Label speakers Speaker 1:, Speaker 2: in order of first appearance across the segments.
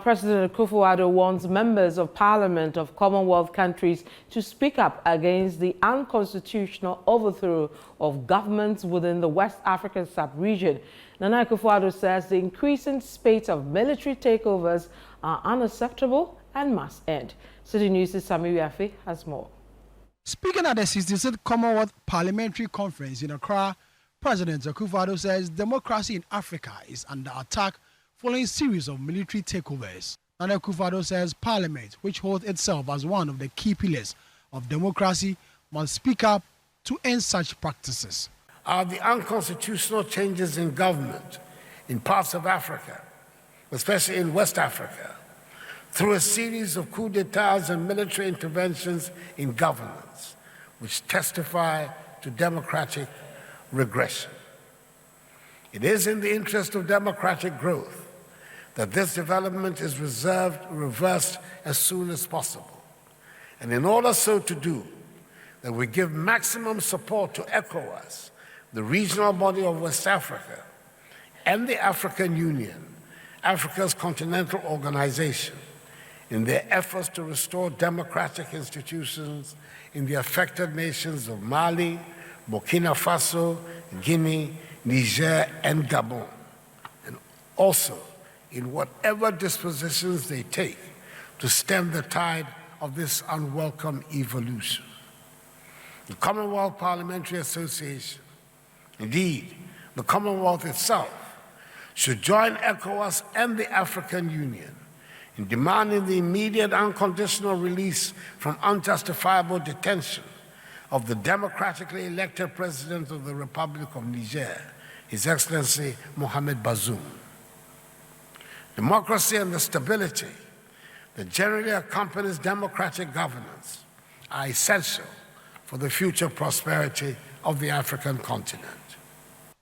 Speaker 1: President Akufo-Addo wants members of parliament of Commonwealth countries to speak up against the unconstitutional overthrow of governments within the West African sub-region. Nana Akufo-Addo says the increasing spate of military takeovers are unacceptable and must end. Citi News' Sami Wiafe has more.
Speaker 2: Speaking at the 66th Commonwealth Parliamentary Conference in Accra, President Akufo-Addo says democracy in Africa is under attack following a series of military takeovers. Nana Akufo-Addo says Parliament, which holds itself as one of the key pillars of democracy, must speak up to end such practices.
Speaker 3: Are the unconstitutional changes in government in parts of Africa, especially in West Africa, through a series of coups d'etats and military interventions in governance, which testify to democratic regression. It is in the interest of democratic growth that this development is reversed as soon as possible. And in order so to do, that we give maximum support to ECOWAS, the regional body of West Africa, and the African Union, Africa's continental organization, in their efforts to restore democratic institutions in the affected nations of Mali, Burkina Faso, Guinea, Niger, and Gabon, and also in whatever dispositions they take to stem the tide of this unwelcome evolution. The Commonwealth Parliamentary Association, indeed, the Commonwealth itself, should join ECOWAS and the African Union in demanding the immediate unconditional release from unjustifiable detention of the democratically elected President of the Republic of Niger, His Excellency Mohamed Bazoum. Democracy and the stability that generally accompanies democratic governance are essential for the future prosperity of the African continent.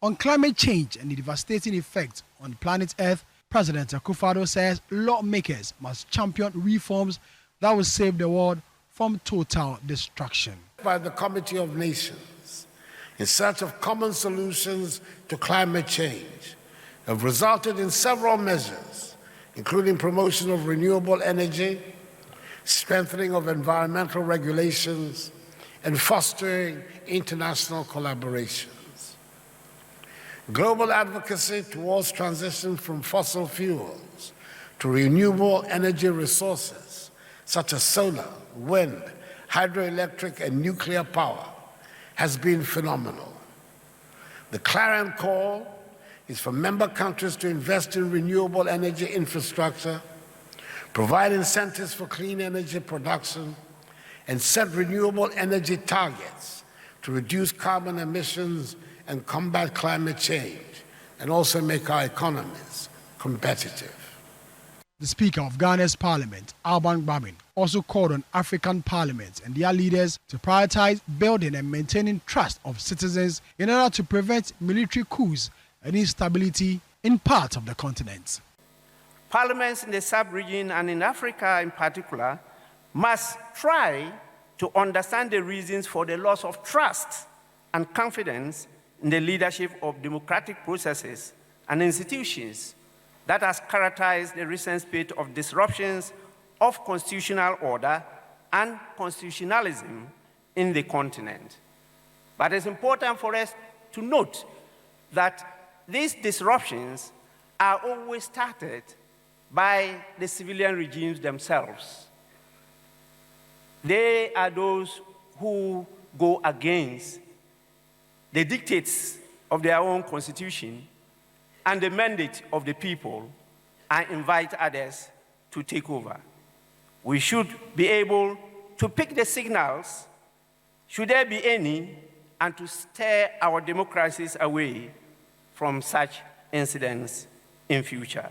Speaker 2: On climate change and the devastating effects on planet Earth, President Akufo-Addo says lawmakers must champion reforms that will save the world from total destruction.
Speaker 3: By the Committee of Nations, in search of common solutions to climate change, have resulted in several measures, including promotion of renewable energy, strengthening of environmental regulations, and fostering international collaborations. Global advocacy towards transition from fossil fuels to renewable energy resources, such as solar, wind, hydroelectric, and nuclear power, has been phenomenal. The clarion call is for member countries to invest in renewable energy infrastructure, provide incentives for clean energy production, and set renewable energy targets to reduce carbon emissions and combat climate change, and also make our economies competitive.
Speaker 2: The Speaker of Ghana's Parliament, Alban Gbagmin, also called on African parliaments and their leaders to prioritize building and maintaining trust of citizens in order to prevent military coups and instability in parts of the continent.
Speaker 4: Parliaments in the sub-region and in Africa in particular must try to understand the reasons for the loss of trust and confidence in the leadership of democratic processes and institutions that has characterized the recent spate of disruptions of constitutional order and constitutionalism in the continent. But it's important for us to note that these disruptions are always started by the civilian regimes themselves. They are those who go against the dictates of their own constitution and the mandate of the people and invite others to take over. We should be able to pick the signals, should there be any, and to steer our democracies away from such incidents in future.